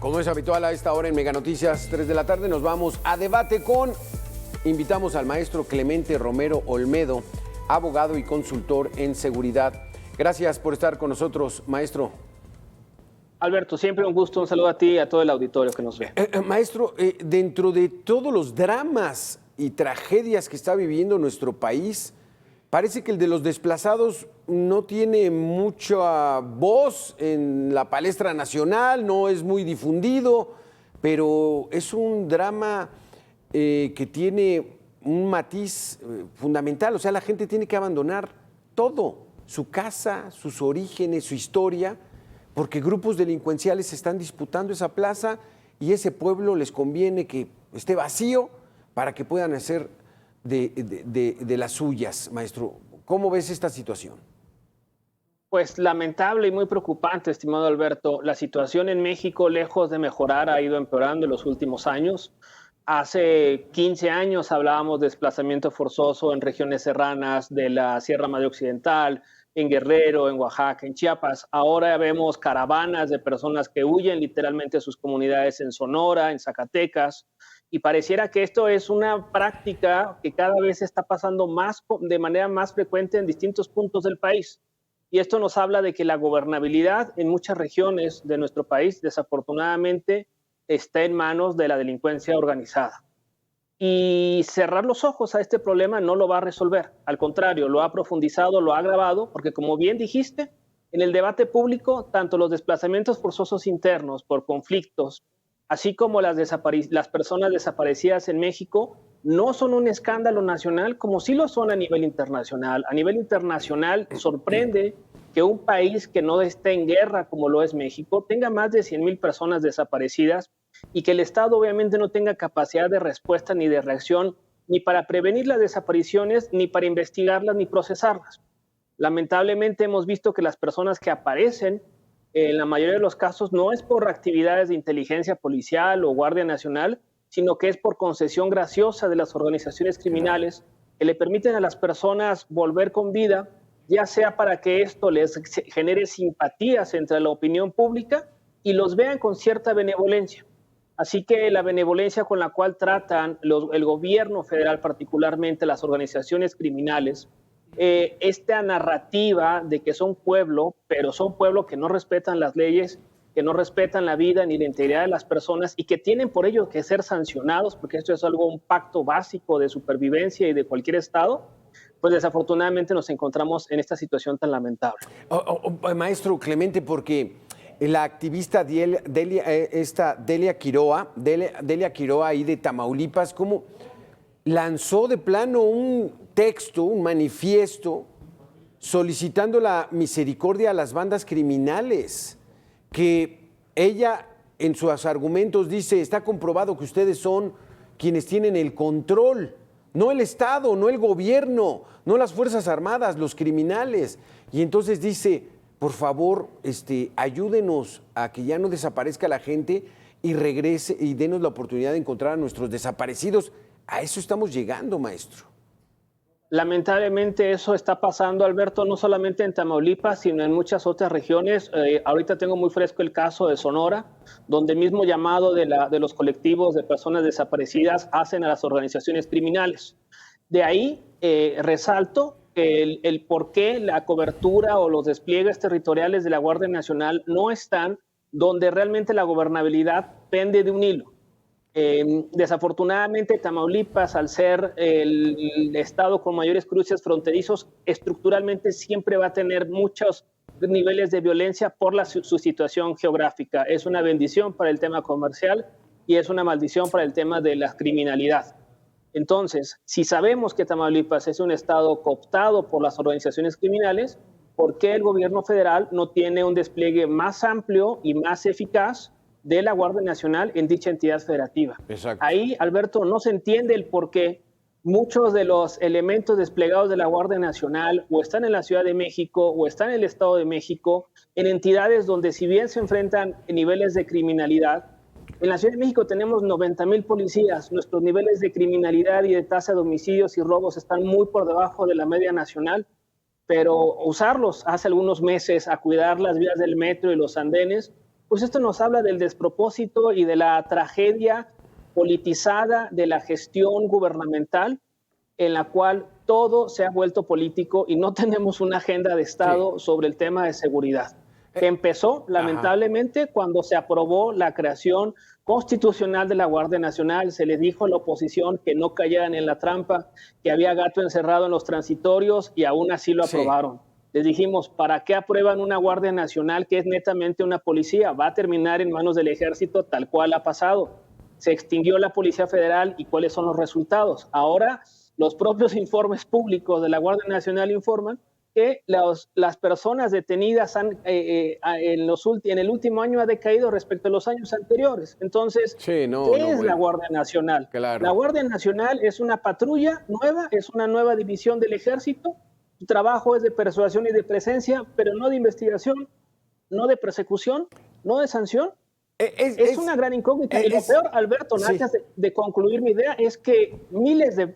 Como es habitual a esta hora en Mega Noticias 3 de la tarde, nos vamos a debate con... Invitamos al maestro Clemente Romero Olmedo, abogado y consultor en seguridad. Gracias por estar con nosotros, maestro. Alberto, siempre un gusto, un saludo a ti y a todo el auditorio que nos ve. Maestro, dentro de todos los dramas y tragedias que está viviendo nuestro país, parece que el de los desplazados no tiene mucha voz en la palestra nacional, no es muy difundido, pero es un drama que tiene un matiz fundamental. O sea, la gente tiene que abandonar todo, su casa, sus orígenes, su historia, porque grupos delincuenciales están disputando esa plaza y ese pueblo les conviene que esté vacío para que puedan hacer de las suyas, maestro. ¿Cómo ves esta situación? Pues lamentable y muy preocupante, estimado Alberto. La situación en México, lejos de mejorar, ha ido empeorando en los últimos años. Hace 15 años hablábamos de desplazamiento forzoso en regiones serranas de la Sierra Madre Occidental, en Guerrero, en Oaxaca, en Chiapas. Ahora vemos caravanas de personas que huyen literalmente de sus comunidades en Sonora, en Zacatecas, y pareciera que esto es una práctica que cada vez está pasando de manera más frecuente en distintos puntos del país. Y esto nos habla de que la gobernabilidad en muchas regiones de nuestro país, desafortunadamente, está en manos de la delincuencia organizada. Y cerrar los ojos a este problema no lo va a resolver. Al contrario, lo ha profundizado, lo ha agravado, porque como bien dijiste, en el debate público, tanto los desplazamientos forzosos internos por conflictos, así como las personas desaparecidas en México, no son un escándalo nacional como sí lo son a nivel internacional. A nivel internacional sorprende que un país que no esté en guerra como lo es México tenga más de 100,000 personas desaparecidas y que el Estado obviamente no tenga capacidad de respuesta ni de reacción ni para prevenir las desapariciones, ni para investigarlas, ni procesarlas. Lamentablemente hemos visto que las personas que aparecen, en la mayoría de los casos, no es por actividades de inteligencia policial o Guardia Nacional, sino que es por concesión graciosa de las organizaciones criminales que le permiten a las personas volver con vida, ya sea para que esto les genere simpatías entre la opinión pública y los vean con cierta benevolencia. Así que la benevolencia con la cual tratan el gobierno federal, particularmente las organizaciones criminales, esta narrativa de que son pueblo, pero son pueblo que no respetan las leyes, que no respetan la vida ni la integridad de las personas y que tienen por ello que ser sancionados, porque esto es un pacto básico de supervivencia y de cualquier Estado, pues desafortunadamente nos encontramos en esta situación tan lamentable. Maestro Clemente, porque la activista Delia Quiroa ahí de Tamaulipas, ¿cómo lanzó de plano un texto, un manifiesto solicitando la misericordia a las bandas criminales? Que ella en sus argumentos dice, está comprobado que ustedes son quienes tienen el control, no el Estado, no el gobierno, no las Fuerzas Armadas, los criminales. Y entonces dice, por favor, ayúdenos a que ya no desaparezca la gente y regrese y denos la oportunidad de encontrar a nuestros desaparecidos. A eso estamos llegando, maestro. Lamentablemente eso está pasando, Alberto, no solamente en Tamaulipas, sino en muchas otras regiones. Ahorita tengo muy fresco el caso de Sonora, donde el mismo llamado de los colectivos de personas desaparecidas hacen a las organizaciones criminales. De ahí resalto el por qué la cobertura o los despliegues territoriales de la Guardia Nacional no están donde realmente la gobernabilidad pende de un hilo. Desafortunadamente, Tamaulipas, al ser el estado con mayores cruces fronterizos, estructuralmente siempre va a tener muchos niveles de violencia por su situación geográfica. Es una bendición para el tema comercial y es una maldición para el tema de la criminalidad. Entonces, si sabemos que Tamaulipas es un estado cooptado por las organizaciones criminales, ¿por qué el gobierno federal no tiene un despliegue más amplio y más eficaz de la Guardia Nacional en dicha entidad federativa? Exacto. Ahí, Alberto, no se entiende el por qué muchos de los elementos desplegados de la Guardia Nacional o están en la Ciudad de México o están en el Estado de México, en entidades donde si bien se enfrentan niveles de criminalidad, en la Ciudad de México tenemos 90,000 policías, nuestros niveles de criminalidad y de tasa de homicidios y robos están muy por debajo de la media nacional, pero usarlos hace algunos meses a cuidar las vías del metro y los andenes, pues esto nos habla del despropósito y de la tragedia politizada de la gestión gubernamental, en la cual todo se ha vuelto político y no tenemos una agenda de Estado sobre el tema de seguridad, que empezó lamentablemente cuando se aprobó la creación constitucional de la Guardia Nacional. Se le dijo a la oposición que no cayeran en la trampa, que había gato encerrado en los transitorios, y aún así lo aprobaron. Les dijimos, ¿para qué aprueban una Guardia Nacional que es netamente una policía? Va a terminar en manos del ejército, tal cual ha pasado. Se extinguió la Policía Federal, ¿y cuáles son los resultados? Ahora los propios informes públicos de la Guardia Nacional informan que las personas detenidas en el último año ha decaído respecto a los años anteriores. Entonces, ¿qué es la Guardia Nacional? Claro. La Guardia Nacional es una patrulla nueva, es una nueva división del ejército. Su trabajo es de persuasión y de presencia, pero no de investigación, no de persecución, no de sanción. Es una gran incógnita. Y lo peor, Alberto, antes de concluir mi idea, es que miles de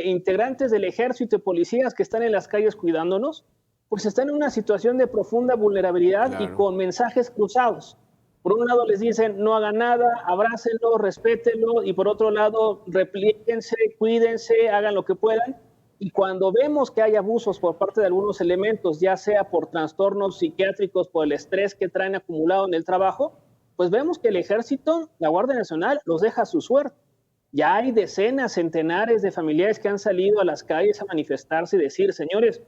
integrantes del ejército y policías que están en las calles cuidándonos, pues están en una situación de profunda vulnerabilidad y con mensajes cruzados. Por un lado les dicen, no hagan nada, abrácenlo, respétenlo, y por otro lado, replíquense, cuídense, hagan lo que puedan. Y cuando vemos que hay abusos por parte de algunos elementos, ya sea por trastornos psiquiátricos, por el estrés que traen acumulado en el trabajo, pues vemos que el ejército, la Guardia Nacional, los deja a su suerte. Ya hay decenas, centenares de familiares que han salido a las calles a manifestarse y decir, señores,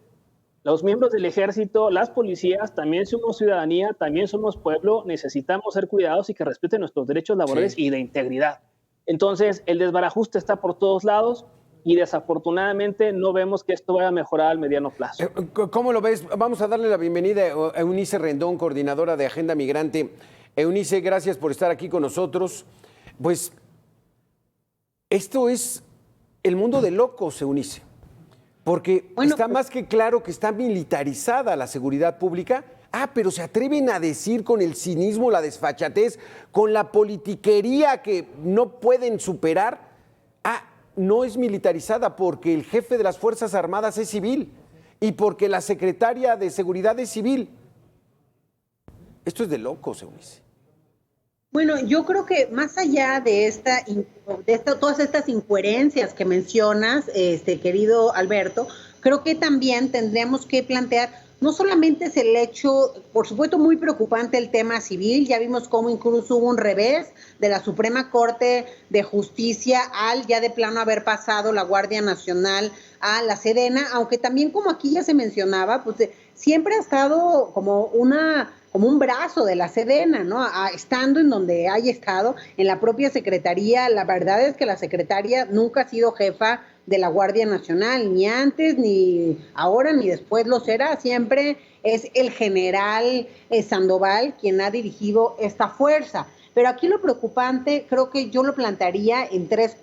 los miembros del ejército, las policías, también somos ciudadanía, también somos pueblo, necesitamos ser cuidados y que respeten nuestros derechos laborales y de integridad. Entonces, el desbarajuste está por todos lados y desafortunadamente no vemos que esto vaya a mejorar al mediano plazo. ¿Cómo lo ves? Vamos a darle la bienvenida a Eunice Rendón, coordinadora de Agenda Migrante. Eunice, gracias por estar aquí con nosotros. Pues esto es el mundo de locos, Eunice, porque está más que claro que está militarizada la seguridad pública. Pero se atreven a decir con el cinismo, la desfachatez, con la politiquería que no pueden superar. No es militarizada porque el jefe de las Fuerzas Armadas es civil y porque la secretaria de Seguridad es civil. Esto es de locos, Eunice. Bueno, yo creo que más allá de todas estas incoherencias que mencionas, querido Alberto, creo que también tendríamos que plantear, no solamente es el hecho, por supuesto muy preocupante el tema civil, ya vimos cómo incluso hubo un revés de la Suprema Corte de Justicia al ya de plano haber pasado la Guardia Nacional a la Sedena, aunque también como aquí ya se mencionaba, pues siempre ha estado como un brazo de la Sedena, ¿no? Estando en donde haya estado, en la propia Secretaría. La verdad es que la secretaria nunca ha sido jefa de la Guardia Nacional, ni antes, ni ahora, ni después lo será. Siempre es el general Sandoval quien ha dirigido esta fuerza. Pero aquí lo preocupante, creo que yo lo plantearía en tres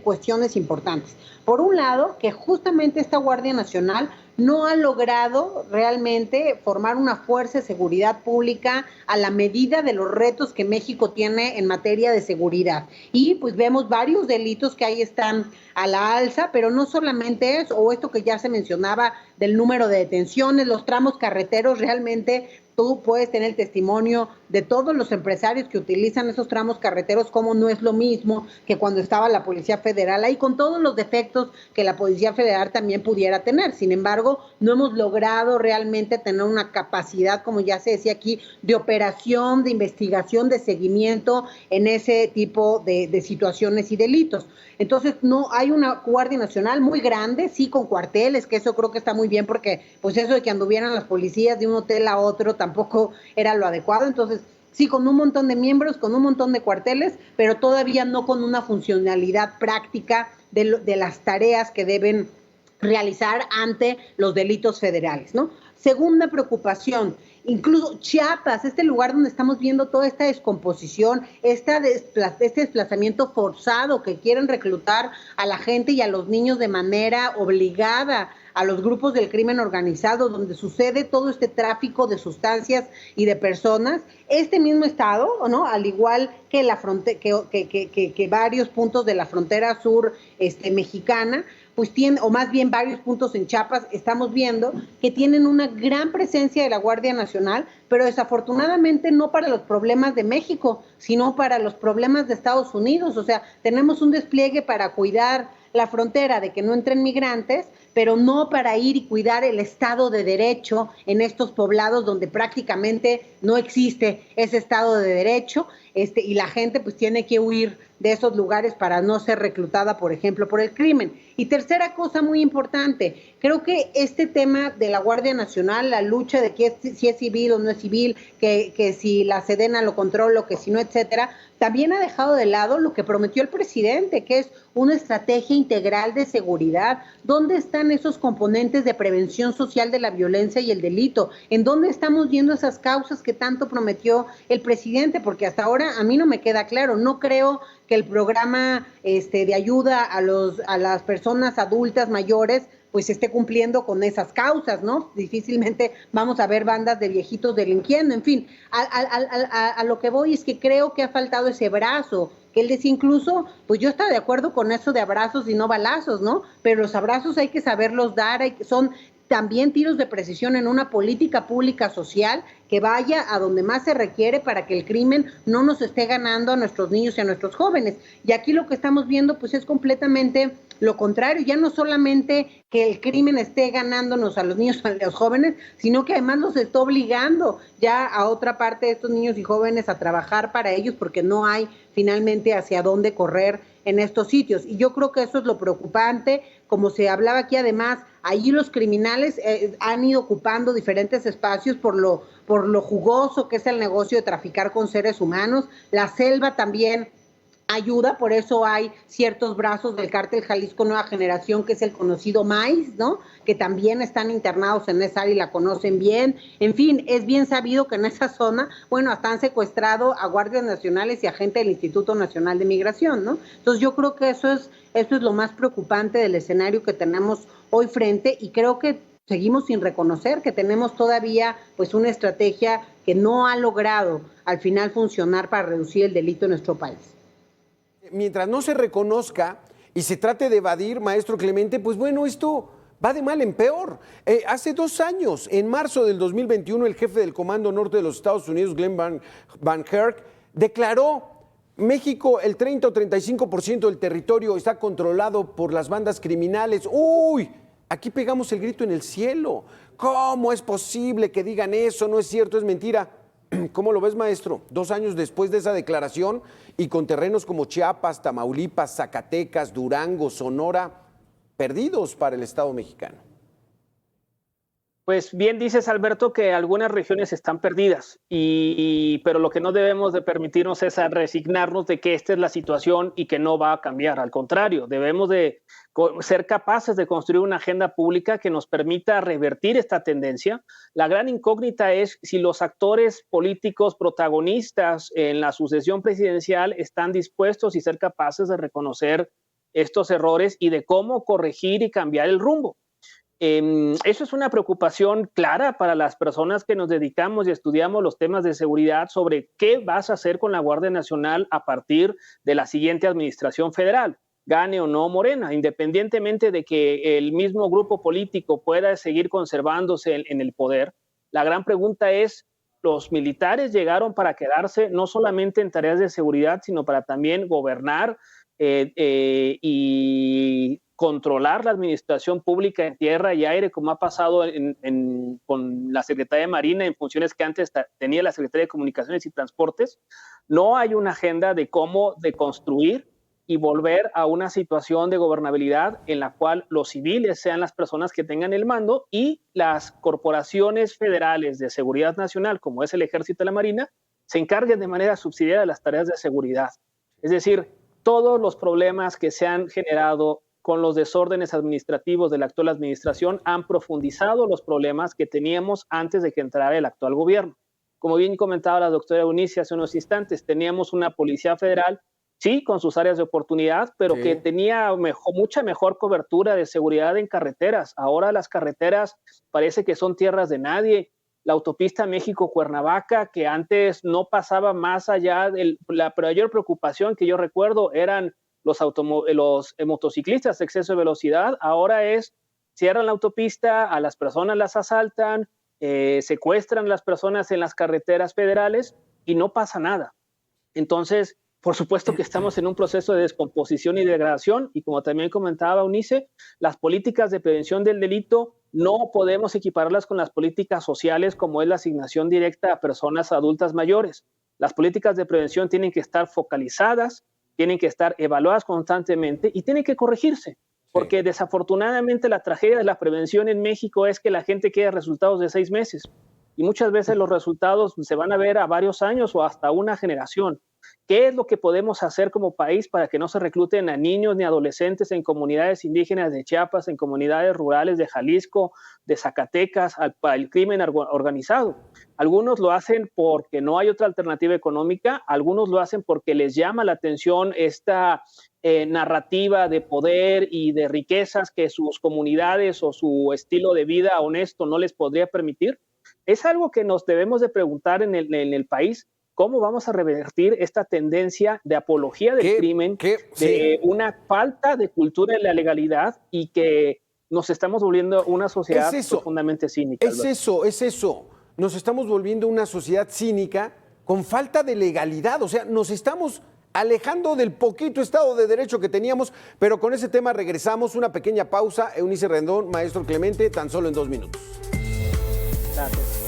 cuestiones importantes. Por un lado, que justamente esta Guardia Nacional no ha logrado realmente formar una fuerza de seguridad pública a la medida de los retos que México tiene en materia de seguridad. Y pues vemos varios delitos que ahí están a la alza, pero no solamente eso, o esto que ya se mencionaba del número de detenciones, los tramos carreteros, realmente tú puedes tener el testimonio de todos los empresarios que utilizan esos tramos carreteros, como no es lo mismo que cuando estaba la Policía Federal ahí, con todos los defectos que la Policía Federal también pudiera tener. Sin embargo, no hemos logrado realmente tener una capacidad, como ya se decía aquí, de operación, de investigación, de seguimiento en ese tipo de situaciones y delitos. Entonces, no hay una Guardia Nacional muy grande, sí, con cuarteles, que eso creo que está muy bien, porque pues eso de que anduvieran las policías de un hotel a otro tampoco era lo adecuado. Entonces, sí, con un montón de miembros, con un montón de cuarteles, pero todavía no con una funcionalidad práctica de las tareas que deben realizar ante los delitos federales, ¿no? Segunda preocupación, incluso Chiapas, este lugar donde estamos viendo toda esta descomposición, este desplazamiento forzado que quieren reclutar a la gente y a los niños de manera obligada a los grupos del crimen organizado, donde sucede todo este tráfico de sustancias y de personas. Este mismo estado, ¿no? Al igual que la que varios puntos de la frontera sur mexicana, pues tienen, o más bien varios puntos en Chiapas, estamos viendo que tienen una gran presencia de la Guardia Nacional, pero desafortunadamente no para los problemas de México, sino para los problemas de Estados Unidos. O sea, tenemos un despliegue para cuidar la frontera de que no entren migrantes, pero no para ir y cuidar el Estado de Derecho en estos poblados donde prácticamente no existe ese Estado de Derecho, y la gente pues tiene que huir de esos lugares para no ser reclutada, por ejemplo, por el crimen. Y tercera cosa muy importante, creo que este tema de la Guardia Nacional, la lucha de que si es civil o no es civil, que si la Sedena lo controla, que si no, etcétera, también ha dejado de lado lo que prometió el presidente, que es una estrategia integral de seguridad. ¿Dónde están esos componentes de prevención social de la violencia y el delito? ¿En dónde estamos viendo esas causas que tanto prometió el presidente? Porque hasta ahora a mí no me queda claro. No creo que el programa de ayuda a las personas adultas mayores pues esté cumpliendo con esas causas, ¿no? Difícilmente vamos a ver bandas de viejitos delinquiendo. En fin, a lo que voy es que creo que ha faltado ese brazo, que él decía incluso, pues yo estaba de acuerdo con eso de abrazos y no balazos, ¿no? Pero los abrazos hay que saberlos dar, son también tiros de precisión en una política pública social que vaya a donde más se requiere para que el crimen no nos esté ganando a nuestros niños y a nuestros jóvenes. Y aquí lo que estamos viendo pues es completamente lo contrario, ya no solamente que el crimen esté ganándonos a los niños y a los jóvenes, sino que además los está obligando ya a otra parte de estos niños y jóvenes a trabajar para ellos porque no hay finalmente hacia dónde correr en estos sitios. Y yo creo que eso es lo preocupante. Como se hablaba aquí, además, ahí los criminales han ido ocupando diferentes espacios por lo jugoso que es el negocio de traficar con seres humanos. La selva también ayuda, por eso hay ciertos brazos del cártel Jalisco Nueva Generación, que es el conocido MAIS, ¿no? Que también están internados en esa área y la conocen bien. En fin, es bien sabido que en esa zona, bueno, hasta han secuestrado a guardias nacionales y a gente del Instituto Nacional de Migración, ¿no? Entonces yo creo que eso es lo más preocupante del escenario que tenemos hoy frente, y creo que seguimos sin reconocer que tenemos todavía pues una estrategia que no ha logrado al final funcionar para reducir el delito en nuestro país. Mientras no se reconozca y se trate de evadir, maestro Clemente, pues bueno, esto va de mal en peor. Hace 2 años, en marzo del 2021, el jefe del Comando Norte de los Estados Unidos, Glenn Van Herk, declaró: México, el 30 o 35% del territorio está controlado por las bandas criminales. ¡Uy! Aquí pegamos el grito en el cielo. ¿Cómo es posible que digan eso? No es cierto, es mentira. ¿Cómo lo ves, maestro? 2 años después de esa declaración y con terrenos como Chiapas, Tamaulipas, Zacatecas, Durango, Sonora, perdidos para el Estado mexicano. Pues bien dices, Alberto, que algunas regiones están perdidas, pero lo que no debemos de permitirnos es resignarnos de que esta es la situación y que no va a cambiar. Al contrario, debemos de ser capaces de construir una agenda pública que nos permita revertir esta tendencia. La gran incógnita es si los actores políticos protagonistas en la sucesión presidencial están dispuestos y ser capaces de reconocer estos errores y de cómo corregir y cambiar el rumbo. Eso es una preocupación clara para las personas que nos dedicamos y estudiamos los temas de seguridad sobre qué vas a hacer con la Guardia Nacional a partir de la siguiente administración federal, gane o no Morena, independientemente de que el mismo grupo político pueda seguir conservándose en el poder. La gran pregunta es, ¿los militares llegaron para quedarse no solamente en tareas de seguridad, sino para también gobernar y controlar la administración pública en tierra y aire, como ha pasado con la Secretaría de Marina en funciones que antes tenía la Secretaría de Comunicaciones y Transportes? No hay una agenda de cómo construir y volver a una situación de gobernabilidad en la cual los civiles sean las personas que tengan el mando y las corporaciones federales de seguridad nacional, como es el Ejército y la Marina, se encarguen de manera subsidiaria de las tareas de seguridad. Es decir, todos los problemas que se han generado con los desórdenes administrativos de la actual administración han profundizado los problemas que teníamos antes de que entrara el actual gobierno. Como bien comentaba la doctora Eunice hace unos instantes, teníamos una policía federal, sí, con sus áreas de oportunidad, pero que tenía mucha mejor cobertura de seguridad en carreteras. Ahora las carreteras parece que son tierras de nadie. La autopista México-Cuernavaca, que antes no pasaba más allá de la mayor preocupación que yo recuerdo eran los motociclistas de exceso de velocidad, ahora es, cierran la autopista, a las personas las asaltan, secuestran a las personas en las carreteras federales y no pasa nada. Entonces, por supuesto que estamos en un proceso de descomposición y degradación, y como también comentaba Eunice, las políticas de prevención del delito no podemos equipararlas con las políticas sociales, como es la asignación directa a personas adultas mayores. Las políticas de prevención tienen que estar focalizadas, tienen que estar evaluadas constantemente y tienen que corregirse, porque desafortunadamente la tragedia de la prevención en México es que la gente quiere resultados de 6 meses, y muchas veces los resultados se van a ver a varios años o hasta una generación. ¿Qué es lo que podemos hacer como país para que no se recluten a niños ni adolescentes en comunidades indígenas de Chiapas, en comunidades rurales de Jalisco, de Zacatecas, al crimen organizado? Algunos lo hacen porque no hay otra alternativa económica, algunos lo hacen porque les llama la atención esta narrativa de poder y de riquezas que sus comunidades o su estilo de vida honesto no les podría permitir. Es algo que nos debemos de preguntar en el país. ¿Cómo vamos a revertir esta tendencia de apología del crimen, de una falta de cultura de la legalidad y que nos estamos volviendo una sociedad profundamente cínica? Es eso. Nos estamos volviendo una sociedad cínica con falta de legalidad. O sea, nos estamos alejando del poquito Estado de Derecho que teníamos, pero con ese tema regresamos. Una pequeña pausa. Eunice Rendón, maestro Clemente, tan solo en 2 minutos. Gracias.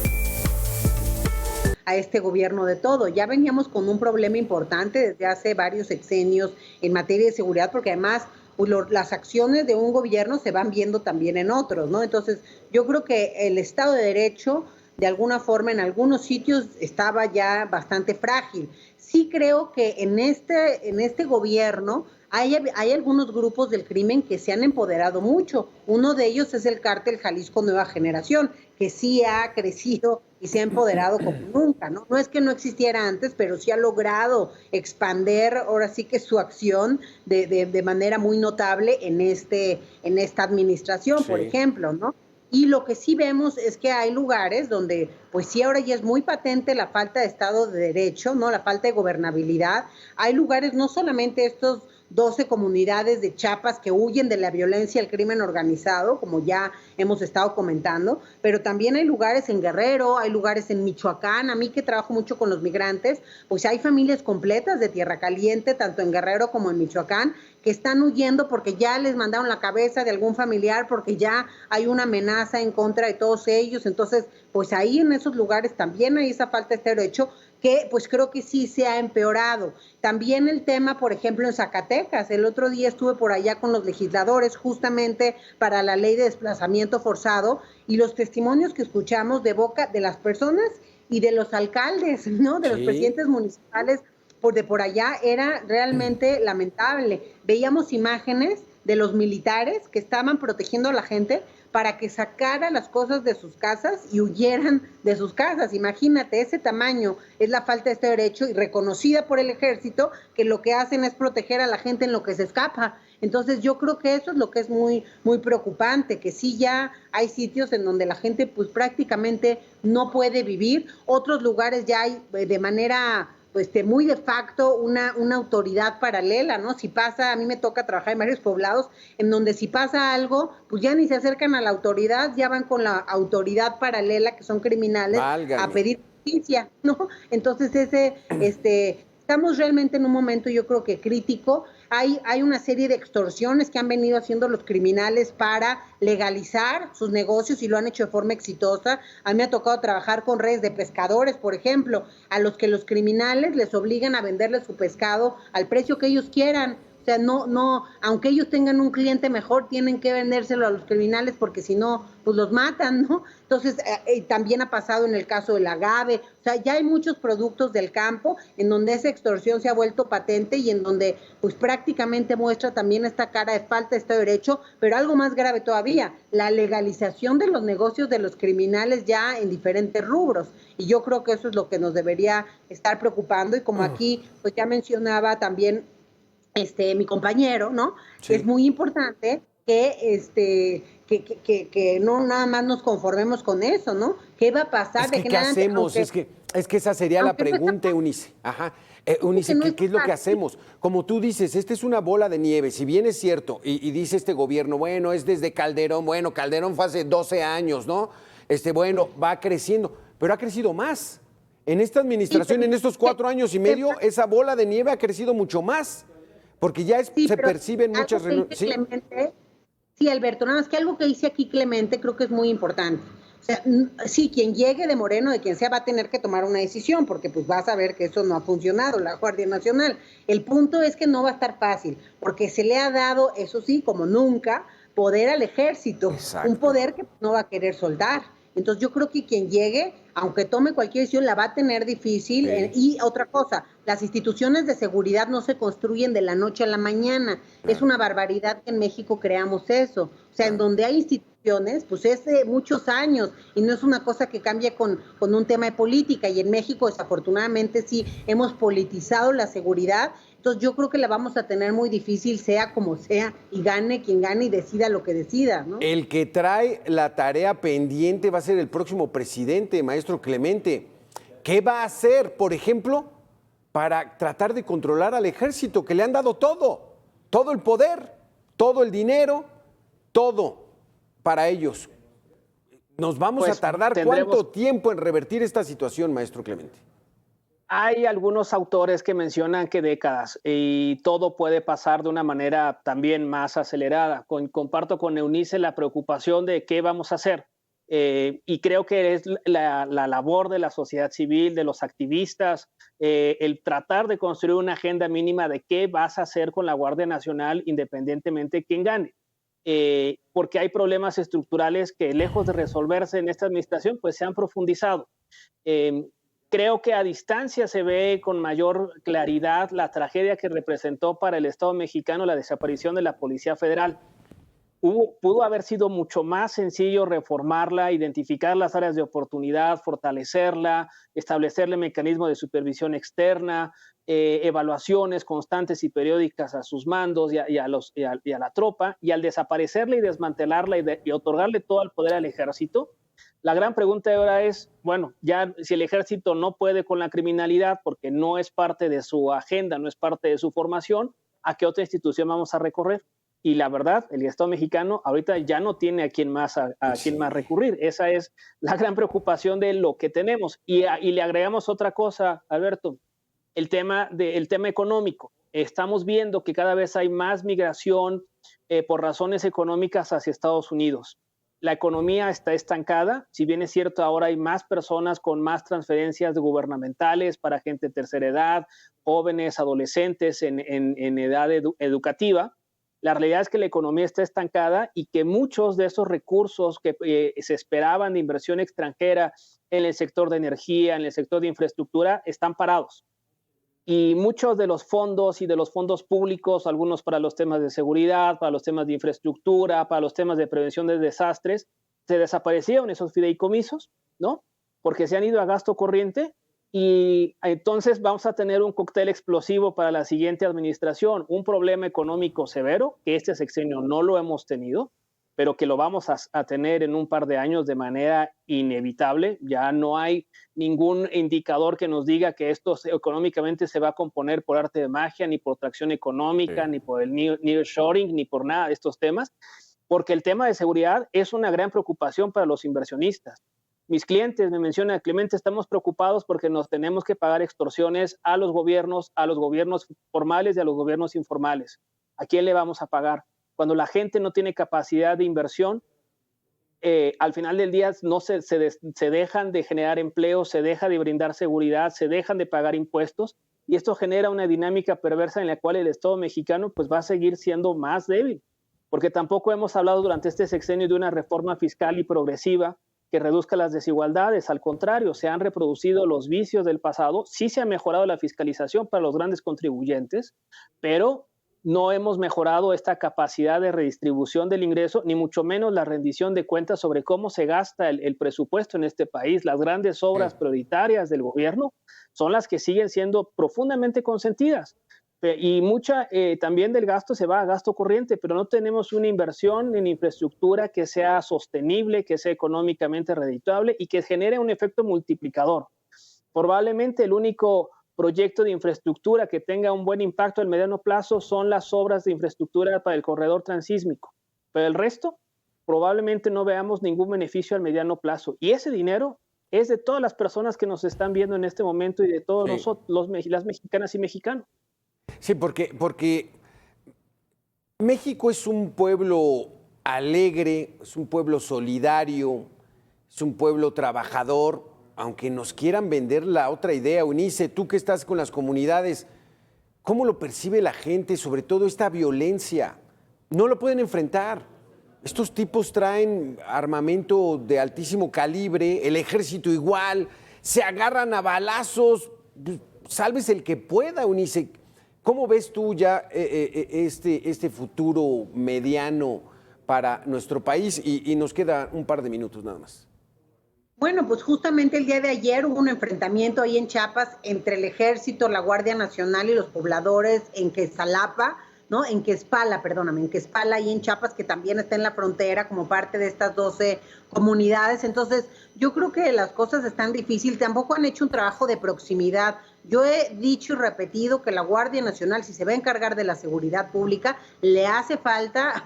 A este gobierno de todo. Ya veníamos con un problema importante desde hace varios sexenios en materia de seguridad, porque además pues, las acciones de un gobierno se van viendo también en otros, ¿no? Entonces, yo creo que el Estado de Derecho, de alguna forma, en algunos sitios estaba ya bastante frágil. Sí creo que en este gobierno hay algunos grupos del crimen que se han empoderado mucho. Uno de ellos es el cártel Jalisco Nueva Generación, que sí ha crecido y se ha empoderado como nunca, ¿no? No es que no existiera antes, pero sí ha logrado expandir ahora sí que su acción de manera muy notable en esta administración, por ejemplo, ¿no? Y lo que sí vemos es que hay lugares donde, pues sí, ahora ya es muy patente la falta de Estado de Derecho, ¿no? La falta de gobernabilidad. Hay lugares, no solamente estos 12 comunidades de Chiapas que huyen de la violencia y el crimen organizado, como ya hemos estado comentando, pero también hay lugares en Guerrero, hay lugares en Michoacán. A mí que trabajo mucho con los migrantes, pues hay familias completas de Tierra Caliente, tanto en Guerrero como en Michoacán, que están huyendo porque ya les mandaron la cabeza de algún familiar, porque ya hay una amenaza en contra de todos ellos. Entonces, pues ahí en esos lugares también hay esa falta de este derecho que pues creo que sí se ha empeorado. También el tema, por ejemplo, en Zacatecas, el otro día estuve por allá con los legisladores justamente para la ley de desplazamiento forzado, y los testimonios que escuchamos de boca de las personas y de los alcaldes, ¿no? De los presidentes municipales por allá era realmente lamentable. Veíamos imágenes de los militares que estaban protegiendo a la gente para que sacara las cosas de sus casas y huyeran de sus casas. Imagínate, ese tamaño es la falta de este derecho, y reconocida por el ejército, que lo que hacen es proteger a la gente en lo que se escapa. Entonces yo creo que eso es lo que es muy, muy preocupante, que sí ya hay sitios en donde la gente pues prácticamente no puede vivir. Otros lugares ya hay de manera pues muy de facto una autoridad paralela, ¿no? Si pasa, a mí me toca trabajar en varios poblados en donde si pasa algo, pues ya ni se acercan a la autoridad, ya van con la autoridad paralela, que son criminales, a pedir justicia, ¿no? Entonces estamos realmente en un momento, yo creo que crítico. Hay una serie de extorsiones que han venido haciendo los criminales para legalizar sus negocios, y lo han hecho de forma exitosa. A mí me ha tocado trabajar con redes de pescadores, por ejemplo, a los que los criminales les obligan a venderles su pescado al precio que ellos quieran. O sea, no, aunque ellos tengan un cliente mejor, tienen que vendérselo a los criminales porque si no, pues los matan, ¿no? Entonces, también ha pasado en el caso del agave. O sea, ya hay muchos productos del campo en donde esa extorsión se ha vuelto patente y en donde, pues prácticamente muestra también esta cara de falta de Estado de Derecho, pero algo más grave todavía, la legalización de los negocios de los criminales ya en diferentes rubros. Y yo creo que eso es lo que nos debería estar preocupando. Y como aquí, pues ya mencionaba también mi compañero, ¿no? Sí. Es muy importante que que no nada más nos conformemos con eso, ¿no? ¿Qué va a pasar? ¿Qué hacemos? Es que esa sería la pregunta, Eunice. Ajá. Eunice, ¿qué es lo que hacemos? Como tú dices, esta es una bola de nieve. Si bien es cierto, y dice este gobierno, bueno, es desde Calderón, bueno, Calderón fue hace 12 años, ¿no? Bueno, va creciendo, pero ha crecido más. En esta administración, en estos 4 años y medio, esa bola de nieve ha crecido mucho más, porque ya se perciben muchas reuniones. Sí, Alberto, nada más que algo que dice aquí Clemente creo que es muy importante. O sea, sí, quien llegue de Moreno, de quien sea, va a tener que tomar una decisión, porque pues vas a ver que eso no ha funcionado, la Guardia Nacional. El punto es que no va a estar fácil, porque se le ha dado, eso sí, como nunca, poder al ejército, Exacto. Un poder que no va a querer soldar. Entonces yo creo que quien llegue, aunque tome cualquier decisión, la va a tener difícil. Sí. Y otra cosa, las instituciones de seguridad no se construyen de la noche a la mañana. Es una barbaridad que en México creamos eso. O sea, en donde hay instituciones, pues es de muchos años y no es una cosa que cambie con un tema de política. Y en México, desafortunadamente, sí hemos politizado la seguridad. Entonces yo creo que la vamos a tener muy difícil, sea como sea, y gane quien gane y decida lo que decida, ¿no? El que trae la tarea pendiente va a ser el próximo presidente, maestro Clemente. ¿Qué va a hacer, por ejemplo, para tratar de controlar al ejército, que le han dado todo el poder, todo el dinero, todo para ellos? ¿Nos vamos a tardar cuánto tiempo en revertir esta situación, maestro Clemente? Hay algunos autores que mencionan que décadas y todo puede pasar de una manera también más acelerada. Comparto con Eunice la preocupación de qué vamos a hacer y creo que es la labor de la sociedad civil, de los activistas, el tratar de construir una agenda mínima de qué vas a hacer con la Guardia Nacional independientemente de quién gane. Porque hay problemas estructurales que lejos de resolverse en esta administración, pues se han profundizado. Creo que a distancia se ve con mayor claridad la tragedia que representó para el Estado mexicano la desaparición de la Policía Federal. Pudo haber sido mucho más sencillo reformarla, identificar las áreas de oportunidad, fortalecerla, establecerle mecanismos de supervisión externa, evaluaciones constantes y periódicas a sus mandos y a la tropa, y al desaparecerla y desmantelarla y otorgarle todo el poder al ejército. La gran pregunta ahora es, bueno, ya si el ejército no puede con la criminalidad porque no es parte de su agenda, no es parte de su formación, ¿a qué otra institución vamos a recorrer? Y la verdad, el Estado mexicano ahorita ya no tiene a quién más recurrir. Esa es la gran preocupación de lo que tenemos. Y le agregamos otra cosa, Alberto, el tema económico. Estamos viendo que cada vez hay más migración por razones económicas hacia Estados Unidos. La economía está estancada, si bien es cierto, ahora hay más personas con más transferencias gubernamentales para gente de tercera edad, jóvenes, adolescentes en edad educativa. La realidad es que la economía está estancada y que muchos de esos recursos que se esperaban de inversión extranjera en el sector de energía, en el sector de infraestructura, están parados. Y muchos de los fondos y de los fondos públicos, algunos para los temas de seguridad, para los temas de infraestructura, para los temas de prevención de desastres, se desaparecieron esos fideicomisos, ¿no? Porque se han ido a gasto corriente y entonces vamos a tener un cóctel explosivo para la siguiente administración, un problema económico severo, que este sexenio no lo hemos tenido, pero que lo vamos a tener en un par de años de manera inevitable. Ya no hay ningún indicador que nos diga que esto económicamente se va a componer por arte de magia, ni por tracción económica, ni por el nearshoring, ni por nada de estos temas, porque el tema de seguridad es una gran preocupación para los inversionistas. Mis clientes me mencionan, Clemente, estamos preocupados porque nos tenemos que pagar extorsiones a los gobiernos formales y a los gobiernos informales. ¿A quién le vamos a pagar? Cuando la gente no tiene capacidad de inversión, al final del día no se dejan de generar empleo, se deja de brindar seguridad, se dejan de pagar impuestos, y esto genera una dinámica perversa en la cual el Estado mexicano pues, va a seguir siendo más débil, porque tampoco hemos hablado durante este sexenio de una reforma fiscal y progresiva que reduzca las desigualdades. Al contrario, se han reproducido los vicios del pasado, sí se ha mejorado la fiscalización para los grandes contribuyentes, pero no hemos mejorado esta capacidad de redistribución del ingreso, ni mucho menos la rendición de cuentas sobre cómo se gasta el presupuesto en este país. Las grandes obras prioritarias del gobierno son las que siguen siendo profundamente consentidas. Y mucha también del gasto se va a gasto corriente, pero no tenemos una inversión en infraestructura que sea sostenible, que sea económicamente redituable y que genere un efecto multiplicador. Probablemente el único proyecto de infraestructura que tenga un buen impacto al mediano plazo son las obras de infraestructura para el corredor transísmico, pero el resto probablemente no veamos ningún beneficio al mediano plazo. Y ese dinero es de todas las personas que nos están viendo en este momento y de todos nosotros, las mexicanas y mexicanos. Sí, porque México es un pueblo alegre, es un pueblo solidario, es un pueblo trabajador, aunque nos quieran vender la otra idea. Eunice, tú que estás con las comunidades, ¿cómo lo percibe la gente, sobre todo esta violencia? No lo pueden enfrentar. Estos tipos traen armamento de altísimo calibre, el ejército igual, se agarran a balazos, sálvese el que pueda, Eunice. ¿Cómo ves tú ya este futuro mediano para nuestro país? Y nos queda un par de minutos nada más. Bueno, pues justamente el día de ayer hubo un enfrentamiento ahí en Chiapas entre el Ejército, la Guardia Nacional y los pobladores en Quezalapa, ¿no? En Quezpala, ahí en Chiapas, que también está en la frontera como parte de estas 12 comunidades. Entonces, yo creo que las cosas están difíciles, tampoco han hecho un trabajo de proximidad. Yo he dicho y repetido que la Guardia Nacional, si se va a encargar de la seguridad pública, le hace falta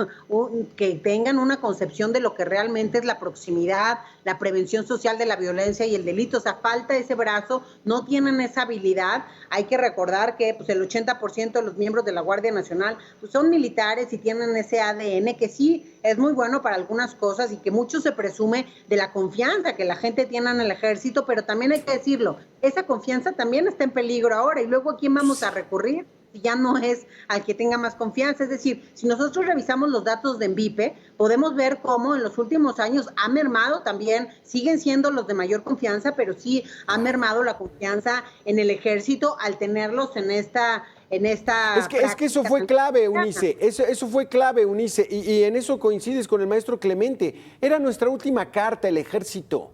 que tengan una concepción de lo que realmente es la proximidad, la prevención social de la violencia y el delito. O sea, falta ese brazo, no tienen esa habilidad. Hay que recordar que pues, el 80% de los miembros de la Guardia Nacional pues, son militares y tienen ese ADN que sí es muy bueno para algunas cosas y que mucho se presume de la confianza que la gente tiene en el ejército, pero también hay que decirlo, esa confianza también está en peligro ahora. ¿Y luego a quién vamos a recurrir? Si ya no es al que tenga más confianza. Es decir, si nosotros revisamos los datos de ENVIPE, podemos ver cómo en los últimos años ha mermado también, siguen siendo los de mayor confianza, pero sí ha mermado la confianza en el ejército al tenerlos en esta Es que eso fue clave, Eunice, eso fue clave, Eunice, y en eso coincides con el maestro Clemente. Era nuestra última carta, el ejército.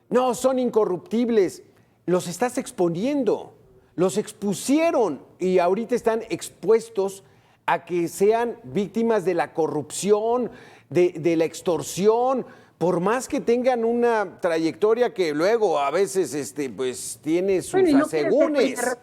No, son incorruptibles. Los estás exponiendo, los expusieron y ahorita están expuestos a que sean víctimas de la corrupción, de la extorsión, por más que tengan una trayectoria que luego a veces pues tiene sus asegúnes.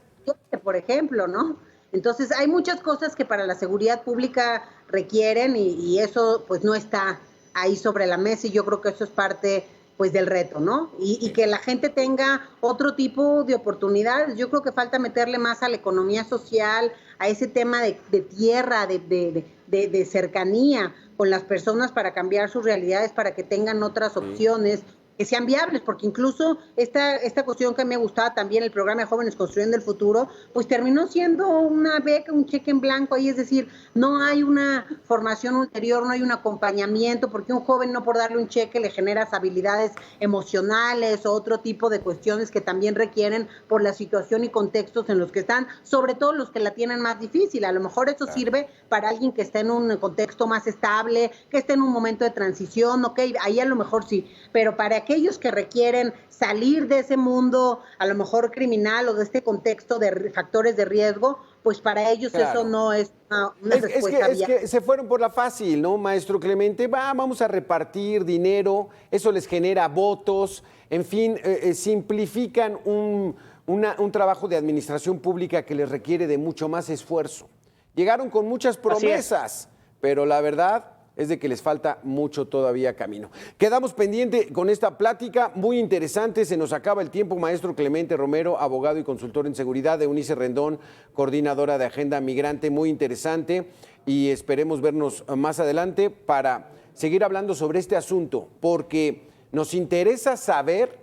Por ejemplo, ¿no? Entonces hay muchas cosas que para la seguridad pública requieren y eso pues no está ahí sobre la mesa y yo creo que eso es parte pues del reto, ¿no? Y que la gente tenga otro tipo de oportunidades. Yo creo que falta meterle más a la economía social, a ese tema de tierra, de cercanía con las personas para cambiar sus realidades, para que tengan otras opciones que sean viables, porque incluso esta cuestión que me gustaba también, el programa de Jóvenes Construyendo el Futuro, pues terminó siendo una beca, un cheque en blanco ahí, es decir, no hay una formación ulterior, no hay un acompañamiento, porque un joven no por darle un cheque le genera habilidades emocionales o otro tipo de cuestiones que también requieren por la situación y contextos en los que están, sobre todo los que la tienen más difícil. A lo mejor eso sirve para alguien que está en un contexto más estable, que esté en un momento de transición, ok, ahí a lo mejor sí, pero para aquellos que requieren salir de ese mundo, a lo mejor criminal o de este contexto de factores de riesgo, pues para ellos eso no es una respuesta viable. Es que se fueron por la fácil, ¿no, maestro Clemente? Vamos a repartir dinero, eso les genera votos, en fin, simplifican un trabajo de administración pública que les requiere de mucho más esfuerzo. Llegaron con muchas promesas, pero la verdad es de que les falta mucho todavía camino. Quedamos pendiente con esta plática muy interesante. Se nos acaba el tiempo. Maestro Clemente Romero, abogado y consultor en seguridad. Eunice Rendón, coordinadora de Agenda Migrante. Muy interesante y esperemos vernos más adelante para seguir hablando sobre este asunto, porque nos interesa saber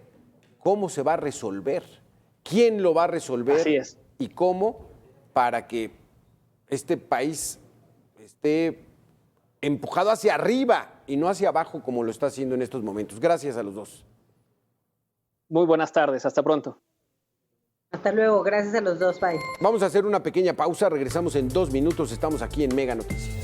cómo se va a resolver, quién lo va a resolver. Así es. Y cómo, para que este país esté empujado hacia arriba y no hacia abajo como lo está haciendo en estos momentos. Gracias a los dos. Muy buenas tardes, hasta pronto. Hasta luego, gracias a los dos, bye. Vamos a hacer una pequeña pausa, regresamos en 2 minutos, estamos aquí en Mega Noticias.